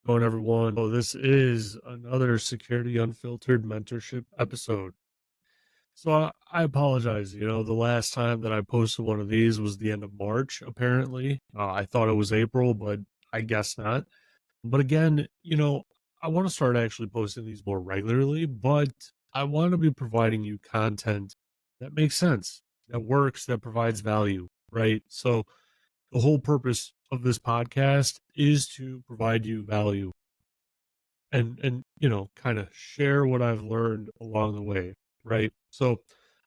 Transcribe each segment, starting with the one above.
Going everyone. Oh, this is another Security Unfiltered mentorship episode. So I apologize. The last time that I posted one of these was the end of March, apparently. I thought it was April, but I guess not. But again, I want to start actually posting these more regularly, but I want to be providing you content that makes sense, that works, that provides value, right? So the whole purpose of this podcast is to provide you value and kind of share what I've learned along the way, right? So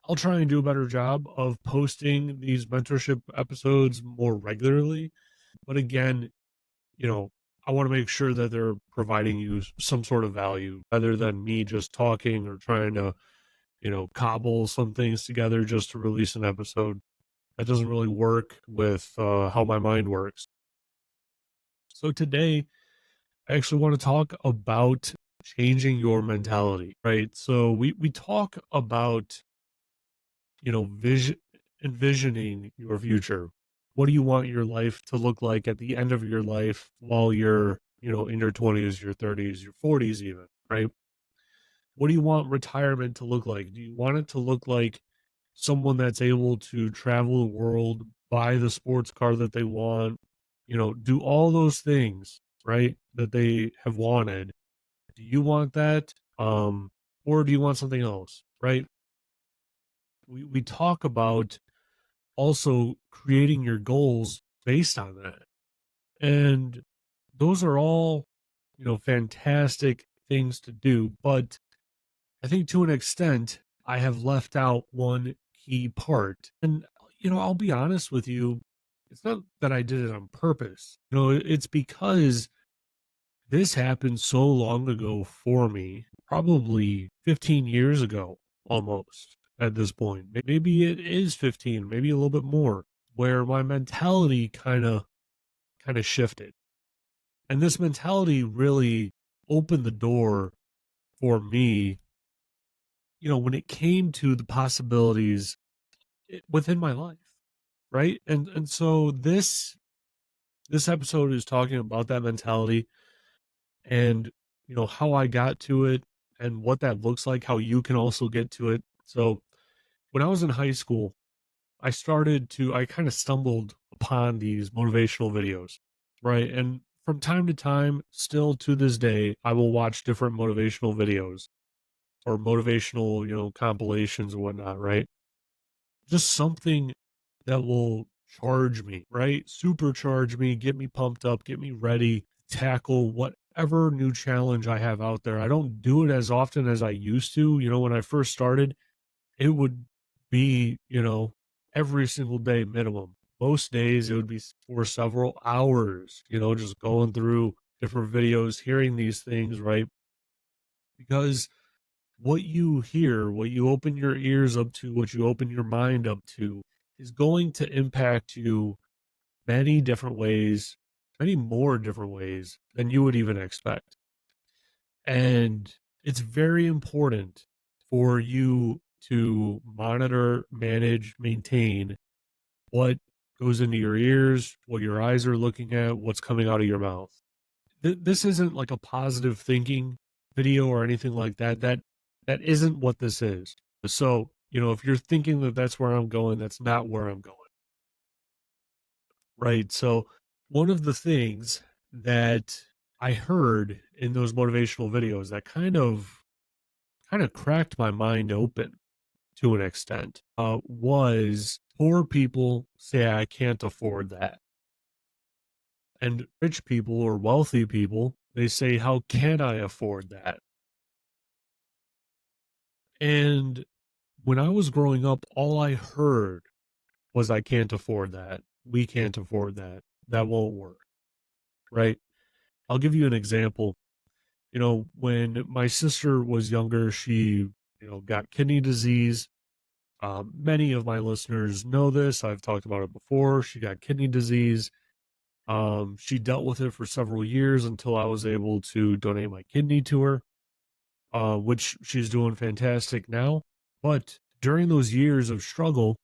I'll try and do a better job of posting these mentorship episodes more regularly, but again, you know I want to make sure that they're providing you some sort of value rather than me just talking or trying to cobble some things together just to release an episode. That doesn't really work with how my mind works. So today I actually want to talk about changing your mentality, right? So we talk about, envisioning your future. What do you want your life to look like at the end of your life while you're, in your 20s, your 30s, your 40s even, right? What do you want retirement to look like? Do you want it to look like someone that's able to travel the world, buy the sports car that they want, do all those things, right? That they have wanted. Do you want that? Or do you want something else, right? We talk about also creating your goals based on that. And those are all, fantastic things to do. But I think to an extent, I have left out one key part. And, I'll be honest with you, it's not that I did it on purpose. It's because this happened so long ago for me, probably 15 years ago almost at this point. Maybe it is 15, maybe a little bit more, where my mentality kind of shifted. And this mentality really opened the door for me, when it came to the possibilities within my life, right? And so this episode is talking about that mentality and how I got to it and what that looks like, how you can also get to it. So when I was in high school, I kind of stumbled upon these motivational videos, right? And from time to time, still to this day, I will watch different motivational videos or motivational, compilations and whatnot, right? Just something that will charge me, right? Supercharge me, get me pumped up, get me ready, tackle whatever new challenge I have out there. I don't do it as often as I used to. When I first started, it would be, every single day minimum. Most days it would be for several hours, just going through different videos, hearing these things, right? Because what you hear, what you open your ears up to, what you open your mind up to is going to impact you many different ways, many more different ways than you would even expect. And it's very important for you to monitor, manage, maintain what goes into your ears, what your eyes are looking at, what's coming out of your mouth. This isn't like a positive thinking video or anything like that. That isn't what this is. So, if you're thinking that that's where I'm going, that's not where I'm going. Right. So, one of the things that I heard in those motivational videos that kind of cracked my mind open to an extent was poor people say I can't afford that, and rich people or wealthy people they say how can I afford that? And when I was growing up, all I heard was I can't afford that. We can't afford that. That won't work. Right. I'll give you an example. When my sister was younger, she, got kidney disease. Many of my listeners know this. I've talked about it before. She got kidney disease. She dealt with it for several years until I was able to donate my kidney to her, which she's doing fantastic now. But during those years of struggle,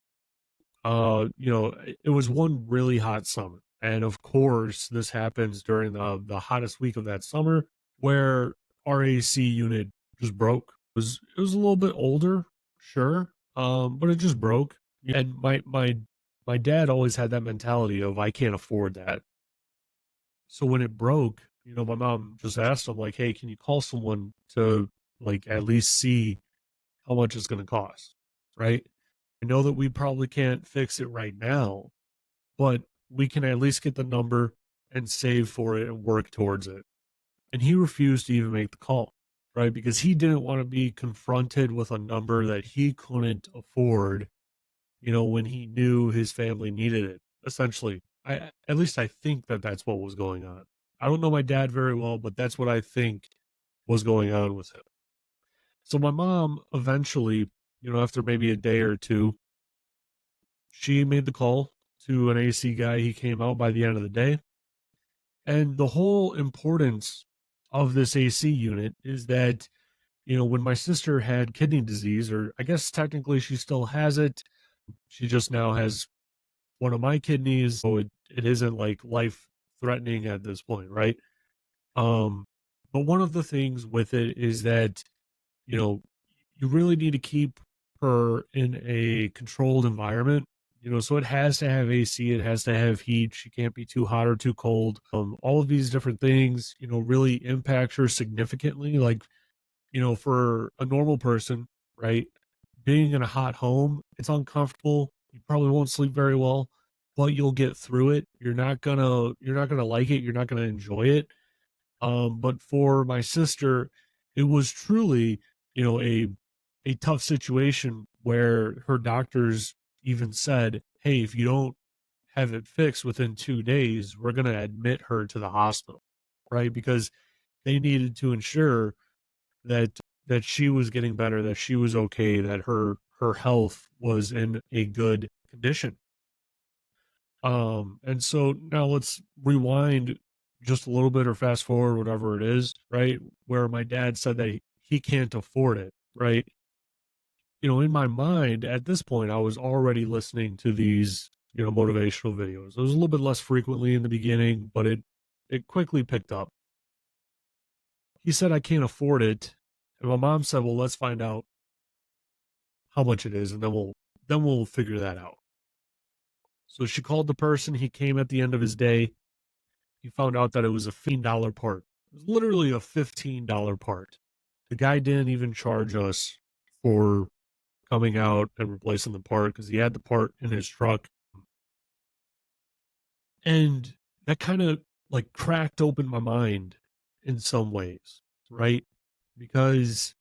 it was one really hot summer. And of course, this happens during the hottest week of that summer where our AC unit just broke. It was a little bit older, sure, but it just broke. And my dad always had that mentality of I can't afford that. So when it broke, my mom just asked him like, "Hey, can you call someone to like at least see how much it's going to cost?" Right? I know that we probably can't fix it right now, but we can at least get the number and save for it and work towards it. And he refused to even make the call, right? Because he didn't want to be confronted with a number that he couldn't afford, when he knew his family needed it. Essentially, at least I think that that's what was going on. I don't know my dad very well, but that's what I think was going on with him. So my mom eventually, after maybe a day or two, she made the call to an AC guy. He came out by the end of the day. And the whole importance of this AC unit is that, when my sister had kidney disease, or I guess technically she still has it, she just now has one of my kidneys. So it isn't like life threatening at this point, right? Um, but one of the things with it is that, you know, you really need to keep her in a controlled environment. So it has to have AC, it has to have heat. She can't be too hot or too cold. All of these different things, really impact her significantly. Like, for a normal person, right? Being in a hot home, it's uncomfortable. You probably won't sleep very well, but you'll get through it. You're not gonna like it. You're not gonna enjoy it. But for my sister, it was truly, a tough situation where her doctors even said, "Hey, if you don't have it fixed within 2 days, we're gonna admit her to the hospital," right? Because they needed to ensure that she was getting better, that she was okay, that her health was in a good condition. And so now let's rewind just a little bit or fast forward, whatever it is, right? Where my dad said that he can't afford it, right? In my mind at this point, I was already listening to these, motivational videos. It was a little bit less frequently in the beginning, but it quickly picked up. He said I can't afford it. And my mom said, well, let's find out how much it is, and then we'll figure that out. So she called the person. He came at the end of his day. He found out that it was a $15 part. It was literally a $15 part. The guy didn't even charge us for coming out and replacing the part because he had the part in his truck. And that kind of like cracked open my mind in some ways, right? Because,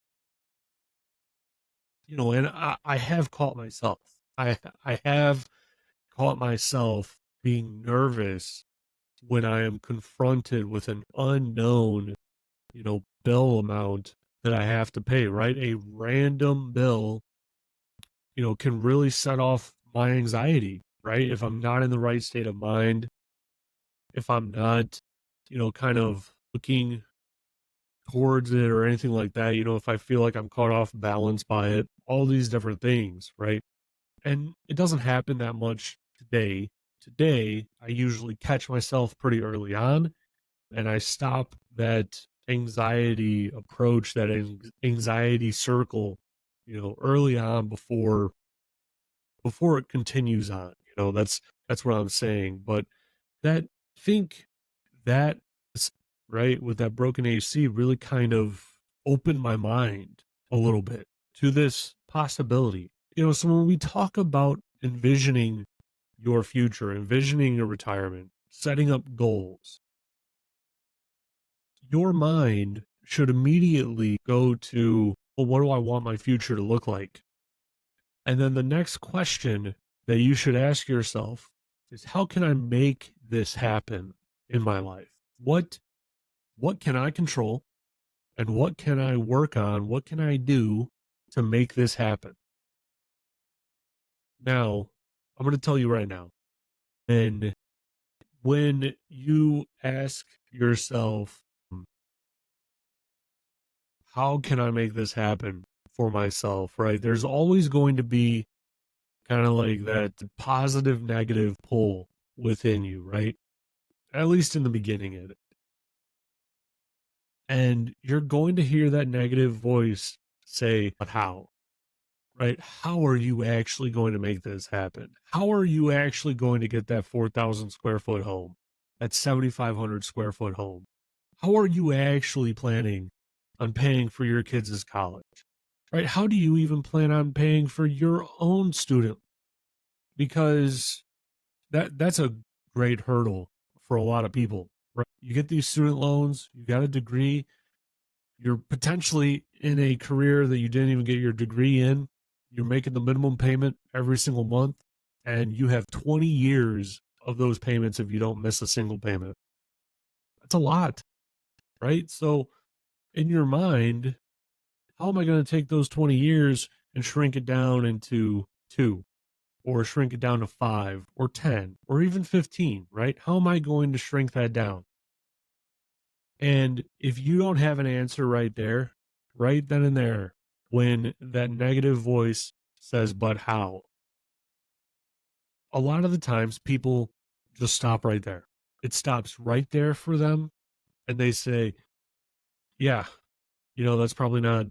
and I have caught myself. I have caught myself being nervous when I am confronted with an unknown, bill amount that I have to pay, right? A random bill, can really set off my anxiety, right? If I'm not in the right state of mind, if I'm not, kind of looking towards it or anything like that, if I feel like I'm caught off balance by it, all these different things, right? And it doesn't happen that much today. Today, I usually catch myself pretty early on and I stop that anxiety approach, that anxiety circle, early on before it continues on. That's what I'm saying. But that think that right with that broken AC really kind of opened my mind a little bit to this possibility. So when we talk about envisioning your future, envisioning your retirement, setting up goals, your mind should immediately go to, well, what do I want my future to look like? And then the next question that you should ask yourself is, how can I make this happen in my life? What can I control and what can I work on? What can I do to make this happen? Now, I'm going to tell you right now. And when you ask yourself, how can I make this happen for myself, right? There's always going to be kind of like that positive negative pull within you, right? at least in the beginning of it. And you're going to hear that negative voice say, but how? Right? How are you actually going to make this happen? How are you actually going to get that 4,000 square foot home, that 7,500 square foot home? How are you actually planning on paying for your kids' college? Right? How do you even plan on paying for your own student? Because that's a great hurdle for a lot of people. Right? You get these student loans, you got a degree, you're potentially in a career that you didn't even get your degree in. You're making the minimum payment every single month, and you have 20 years of those payments if you don't miss a single payment. That's a lot, right? So, in your mind, how am I going to take those 20 years and shrink it down into two, or shrink it down to 5 or 10 or even 15, right? How am I going to shrink that down? And if you don't have an answer right there, right then and there, when that negative voice says, but how? A lot of the times people just stop right there. It stops right there for them. And they say, yeah, that's probably not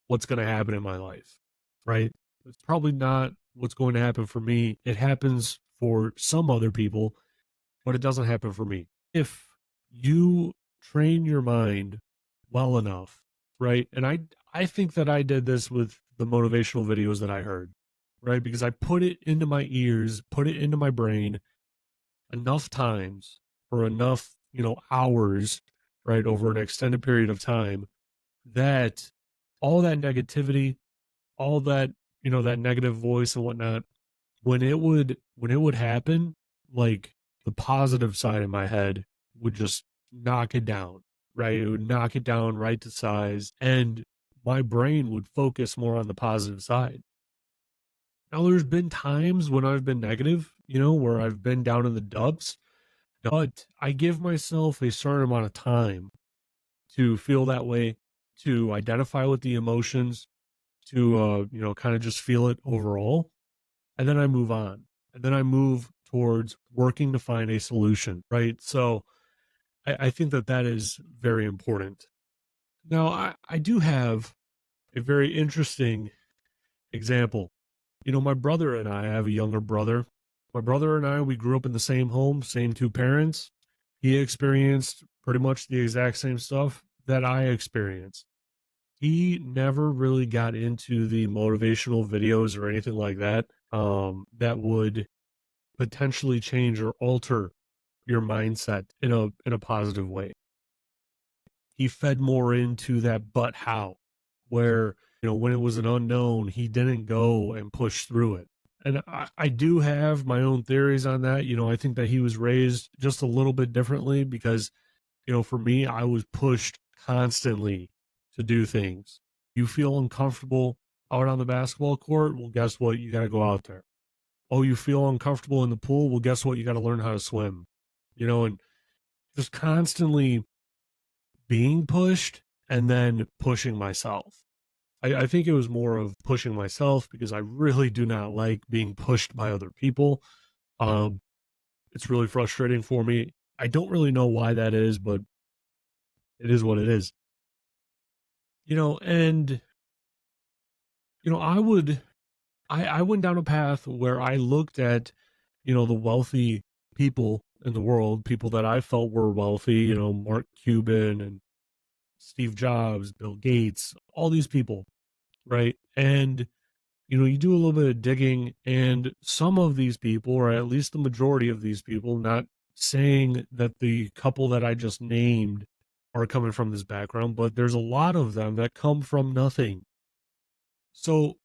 what's going to happen in my life, right? It's probably not what's going to happen for me. It happens for some other people, but it doesn't happen for me. If you train your mind well enough, right? And I think that I did this with the motivational videos that I heard, right? Because I put it into my ears, put it into my brain enough times for enough, hours, right, over an extended period of time that all that negativity, all that, that negative voice and whatnot, when it would happen, like the positive side of my head would just knock it down, right? It would knock it down right to size, and my brain would focus more on the positive side. Now, there's been times when I've been negative, where I've been down in the dumps, but I give myself a certain amount of time to feel that way, to identify with the emotions, to kind of just feel it overall, and then I move on. And then I move towards working to find a solution, right? So I think that that is very important. Now, I do have a very interesting example. My brother and I have a younger brother. My brother and I, we grew up in the same home, same two parents. He experienced pretty much the exact same stuff that I experienced. He never really got into the motivational videos or anything like that, that would potentially change or alter your mindset in a positive way. He fed more into that but how, where, when it was an unknown, he didn't go and push through it. And I do have my own theories on that. I think that he was raised just a little bit differently because, for me, I was pushed constantly to do things. You feel uncomfortable out on the basketball court? Well, guess what? You got to go out there. Oh, you feel uncomfortable in the pool? Well, guess what? You got to learn how to swim, and just constantly being pushed and then pushing myself. I think it was more of pushing myself because I really do not like being pushed by other people. Um, it's really frustrating for me. I don't really know why that is, but it is what it is. And I went down a path where I looked at, the wealthy people in the world, people that I felt were wealthy, Mark Cuban and Steve Jobs, Bill Gates, all these people, right? And, you do a little bit of digging, and some of these people, or at least the majority of these people, not saying that the couple that I just named are coming from this background, but there's a lot of them that come from nothing. So,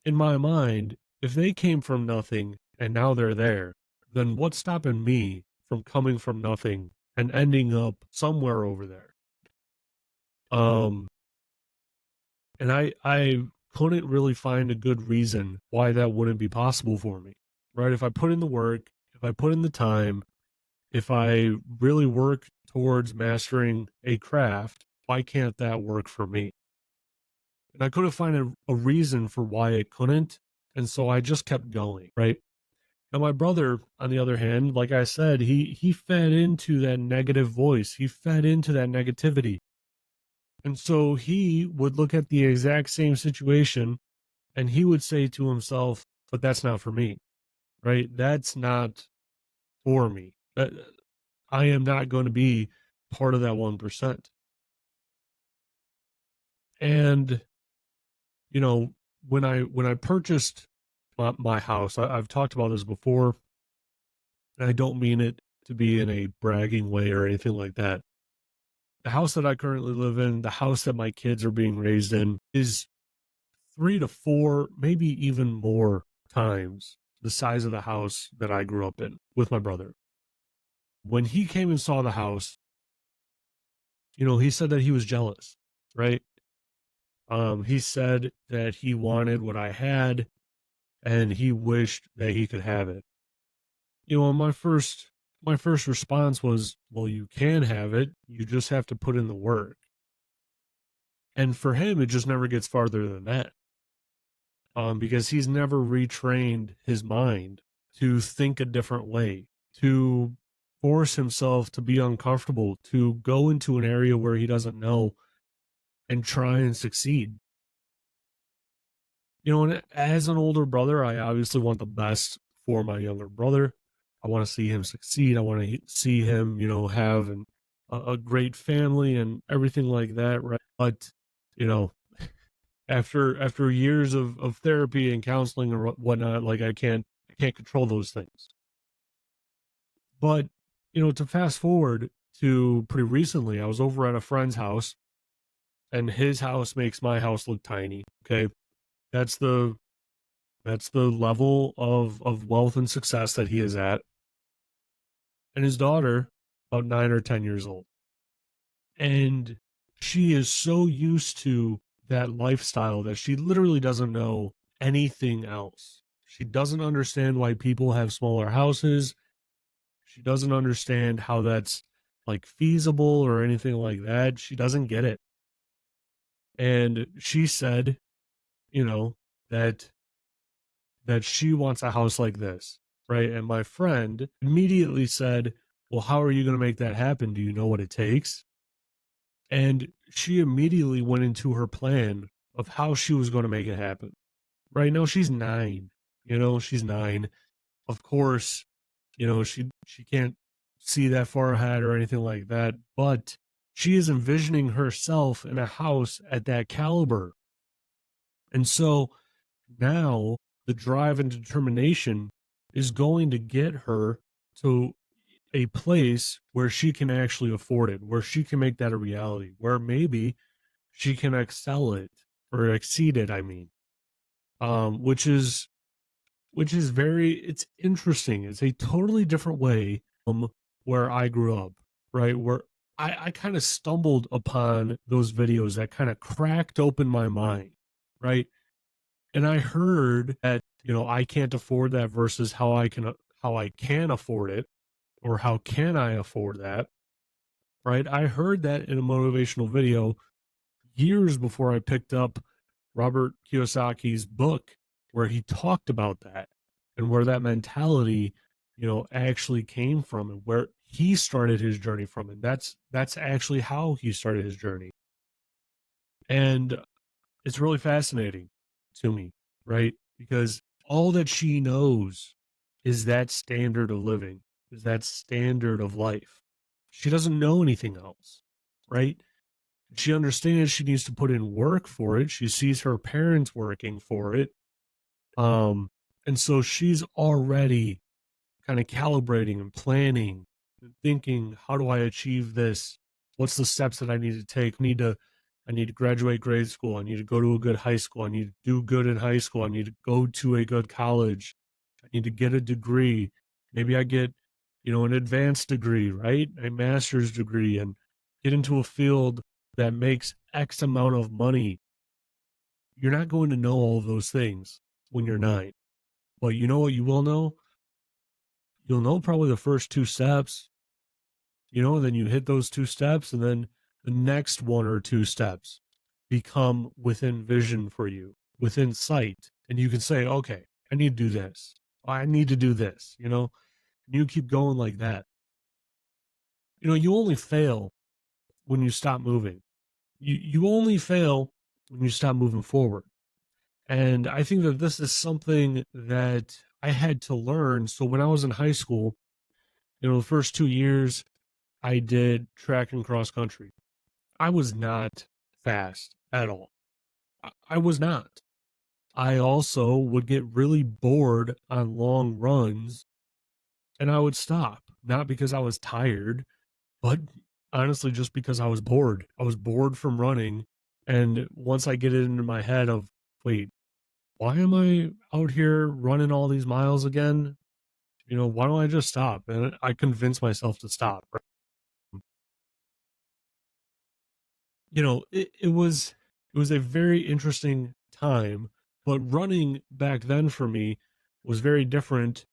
in my mind, if they came from nothing and now they're there, then what's stopping me from coming from nothing and ending up somewhere over there? Um, and I couldn't really find a good reason why that wouldn't be possible for me, right? If I put in the work, if I put in the time, if I really work towards mastering a craft, why can't that work for me? And I couldn't find a reason for why it couldn't. And so I just kept going, right? Now, my brother, on the other hand, like I said, he fed into that negative voice. He fed into that negativity. And so he would look at the exact same situation and he would say to himself, but that's not for me, right? That's not for me. I am not going to be part of that 1%. And, you know, when I purchased my house, I've talked about this before, and I don't mean it to be in a bragging way or anything like that. The house that I currently live in, the house that my kids are being raised in, is 3 to 4, maybe even more times the size of the house that I grew up in with my brother. When he came and saw the house, he said that he was jealous, right? He said that he wanted what I had and he wished that he could have it. My first response was, well, you can have it. You just have to put in the work. And for him, it just never gets farther than that. Because he's never retrained his mind to think a different way, to force himself to be uncomfortable, to go into an area where he doesn't know and try and succeed. And as an older brother, I obviously want the best for my younger brother. I want to see him succeed. I want to see him, have a great family and everything like that, right? But, you know, after years of therapy and counseling and whatnot, like I can't control those things. But, to fast forward to pretty recently, I was over at a friend's house and his house makes my house look tiny. Okay. That's the That's the level of wealth and success that he is at. And his daughter, about 9 or 10 years old. And she is so used to that lifestyle that she literally doesn't know anything else. She doesn't understand why people have smaller houses. She doesn't understand how that's like feasible or anything like that. She doesn't get it. And she said, you know, that she wants a house like this, right? And my friend immediately said, well, how are you going to make that happen? Do you know what it takes? And she immediately went into her plan of how she was going to make it happen. Right now, she's 9. She's 9. Of course, she can't see that far ahead or anything like that, but she is envisioning herself in a house at that caliber. And so now the drive and determination is going to get her to a place where she can actually afford it, where she can make that a reality, where maybe she can excel it or exceed it. I mean, which is it's interesting. It's a totally different way where I grew up, right? Where I kind of stumbled upon those videos that kind of cracked open my mind, right? And I heard that, I can't afford that versus how I can afford it or how can I afford that, right? I heard that in a motivational video years before I picked up Robert Kiyosaki's book where he talked about that and where that mentality, actually came from and where he started his journey from. And that's actually how he started his journey. And it's really fascinating to me, right? Because all that she knows is that standard of living, is that standard of life. She doesn't know anything else, right? She understands she needs to put in work for it. She sees her parents working for it. And so she's already kind of calibrating and planning and thinking, how do I achieve this? What's the steps that I need to take? I need to graduate grade school. I need to go to a good high school. I need to do good in high school. I need to go to a good college. I need to get a degree. Maybe I get, an advanced degree, right? A master's degree and get into a field that makes X amount of money. You're not going to know all of those things when you're 9. But you know what you will know? You'll know probably the first 2 steps, then you hit those 2 steps and then the next 1 or 2 steps become within vision for you, within sight. And you can say, okay, I need to do this. I need to do this, you keep going like that. You only fail when you stop moving. You only fail when you stop moving forward. And I think that this is something that I had to learn. So when I was in high school, the first 2 years I did track and cross country. I was not fast at all. I was not. I also would get really bored on long runs and I would stop, not because I was tired, but honestly, just because I was bored. I was bored from running. And once I get it into my head of, wait, why am I out here running all these miles again? Why don't I just stop? And I convinced myself to stop. Right? It was a very interesting time, but running back then for me was very different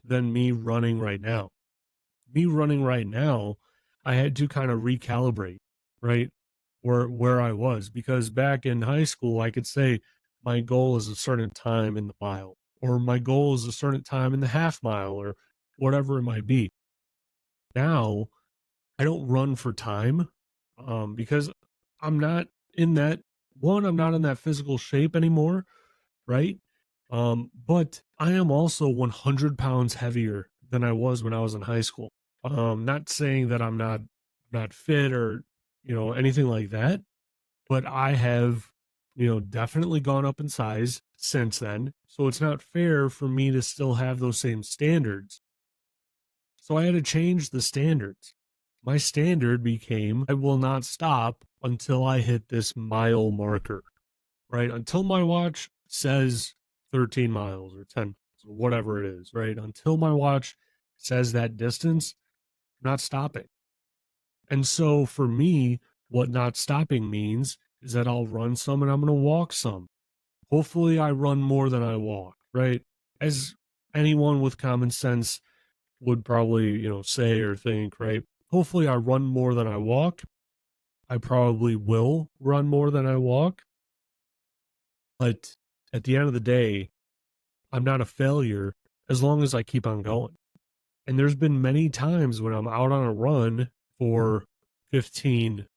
than me running right now. Me running right now, I had to kind of recalibrate, right? Where I was, because back in high school I could say my goal is a certain time in the mile, or my goal is a certain time in the half mile, or whatever it might be. Now I don't run for time, because I'm not in that I'm not in that physical shape anymore, right? But I am also 100 pounds heavier than I was when I was in high school. Not saying that I'm not fit or anything like that, but I have definitely gone up in size since then. So it's not fair for me to still have those same standards. So I had to change the standards. My standard became I will not stop until I hit this mile marker, right? Until my watch says 13 miles or 10, so whatever it is, right? Until my watch says that distance, I'm not stopping. And so for me, what not stopping means is that I'll run some and I'm going to walk some. Hopefully, I run more than I walk, right? As anyone with common sense would probably, say or think, right? Hopefully, I run more than I walk. I probably will run more than I walk. But at the end of the day, I'm not a failure as long as I keep on going. And there's been many times when I'm out on a run for 15,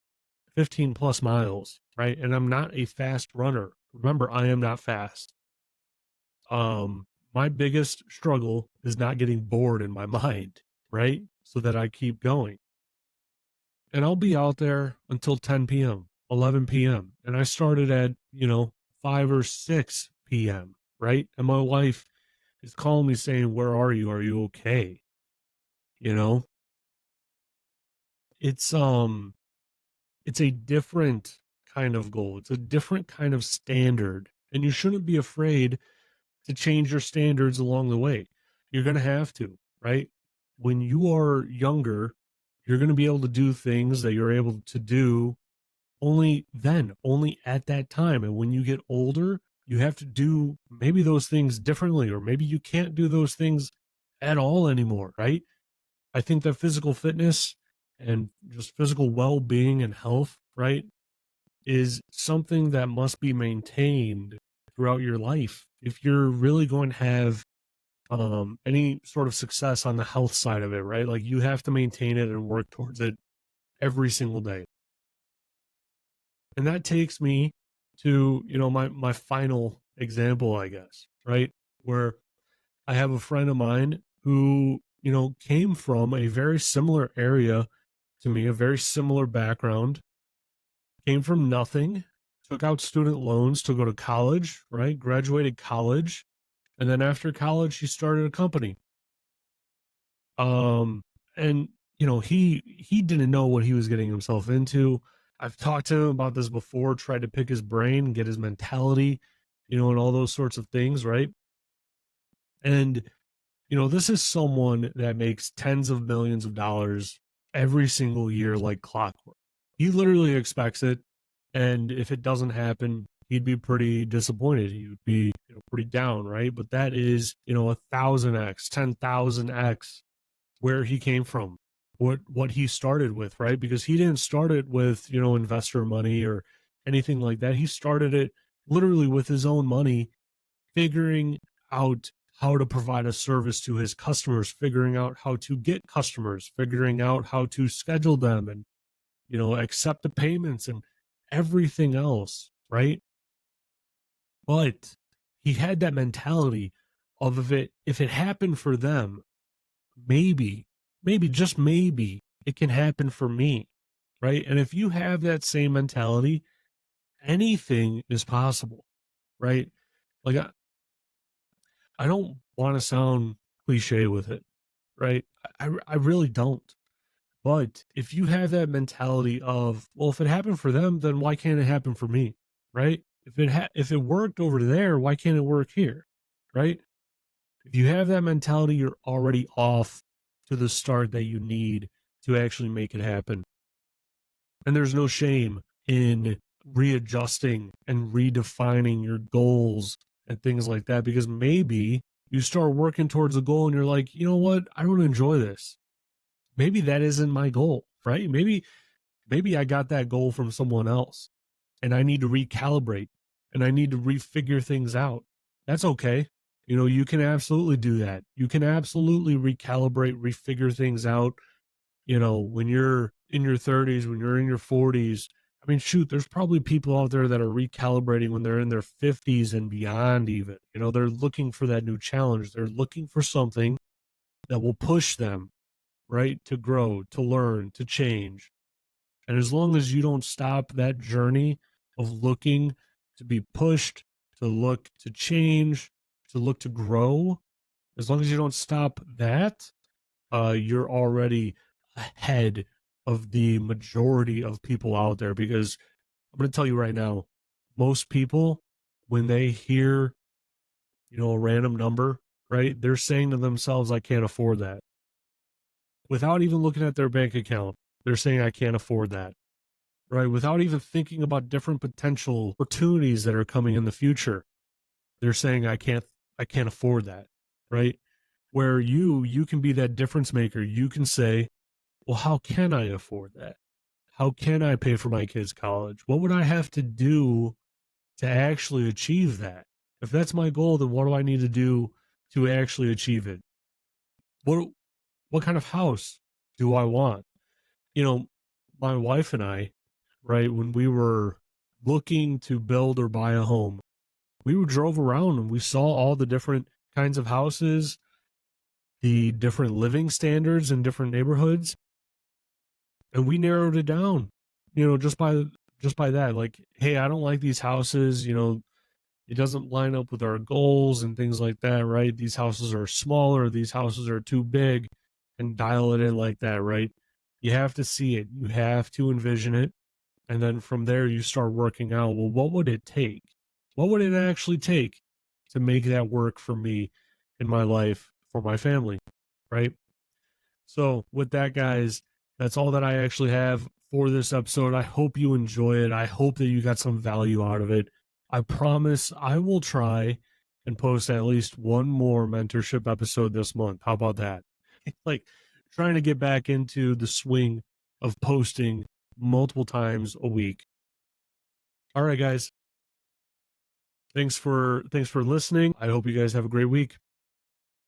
15 plus miles, right? And I'm not a fast runner. Remember, I am not fast. My biggest struggle is not getting bored in my mind, right? So that I keep going. And I'll be out there until 10 p.m., 11 p.m. And I started at, 5 or 6 p.m., right? And my wife is calling me saying, "Where are you? Are you okay?" You know, it's it's a different kind of goal. It's a different kind of standard. And you shouldn't be afraid to change your standards along the way. You're going to have to, right? When you are younger, you're going to be able to do things that you're able to do only then, only at that time. And when you get older, you have to do maybe those things differently, or maybe you can't do those things at all anymore, right? I think that physical fitness and just physical well being and health, right, is something that must be maintained throughout your life. If you're really going to have any sort of success on the health side of it, right? Like you have to maintain it and work towards it every single day. And that takes me to, my final example, I guess, right? Where I have a friend of mine who, came from a very similar area to me, a very similar background, came from nothing, took out student loans to go to college, right? Graduated college. And then after college, he started a company. Um, and he didn't know what he was getting himself into. I've talked to him about this before, tried to pick his brain, get his mentality, and all those sorts of things, right? And this is someone that makes tens of millions of dollars every single year like clockwork. He literally expects it, and if it doesn't happen, he'd be pretty disappointed. He would be pretty down, right? But that is 1,000x, 10,000x where he came from, what he started with, right? Because he didn't start it with investor money or anything like that. He started it literally with his own money, figuring out how to provide a service to his customers, figuring out how to get customers, figuring out how to schedule them and, accept the payments and everything else, right? But he had that mentality of if it happened for them, maybe, maybe, just maybe it can happen for me, right? And if you have that same mentality, anything is possible, right? Like I don't want to sound cliche with it, right? I really don't. But if you have that mentality of, well, if it happened for them, then why can't it happen for me, right? If it worked over there, why can't it work here, right? If you have that mentality, you're already off to the start that you need to actually make it happen. And there's no shame in readjusting and redefining your goals and things like that, because maybe you start working towards a goal and you're like, you know what? I don't enjoy this. Maybe that isn't my goal, right? Maybe I got that goal from someone else and I need to recalibrate and I need to refigure things out. That's okay. You can absolutely do that. You can absolutely recalibrate, refigure things out. When you're in your 30s, when you're in your 40s, I mean, shoot, there's probably people out there that are recalibrating when they're in their 50s and beyond, even. They're looking for that new challenge. They're looking for something that will push them, right? To grow, to learn, to change. And as long as you don't stop that journey of looking to be pushed, to look to change, to look to grow, as long as you don't stop that, you're already ahead of the majority of people out there. Because I'm going to tell you right now, most people, when they hear, a random number, right, they're saying to themselves, I can't afford that. Without even looking at their bank account, they're saying, I can't afford that, right? Without even thinking about different potential opportunities that are coming in the future, they're saying, I can't afford that, right? Where you can be that difference maker. You can say, well, how can I afford that? How can I pay for my kids' college? What would I have to do to actually achieve that? If that's my goal, then what do I need to do to actually achieve it? What what kind of house do I want? My wife and I, right, when we were looking to build or buy a home, we drove around and we saw all the different kinds of houses, the different living standards in different neighborhoods, and we narrowed it down, just by that. Like, hey, I don't like these houses, it doesn't line up with our goals and things like that, right? These houses are smaller, these houses are too big, and dial it in like that, right? You have to see it, you have to envision it, and then from there you start working out, well, what would it take? What would it actually take to make that work for me in my life, for my family, right? So, with that, guys, that's all that I actually have for this episode. I hope you enjoy it. I hope that you got some value out of it. I promise I will try and post at least one more mentorship episode this month. How about that? Like, trying to get back into the swing of posting multiple times a week. All right, guys. Thanks for listening. I hope you guys have a great week.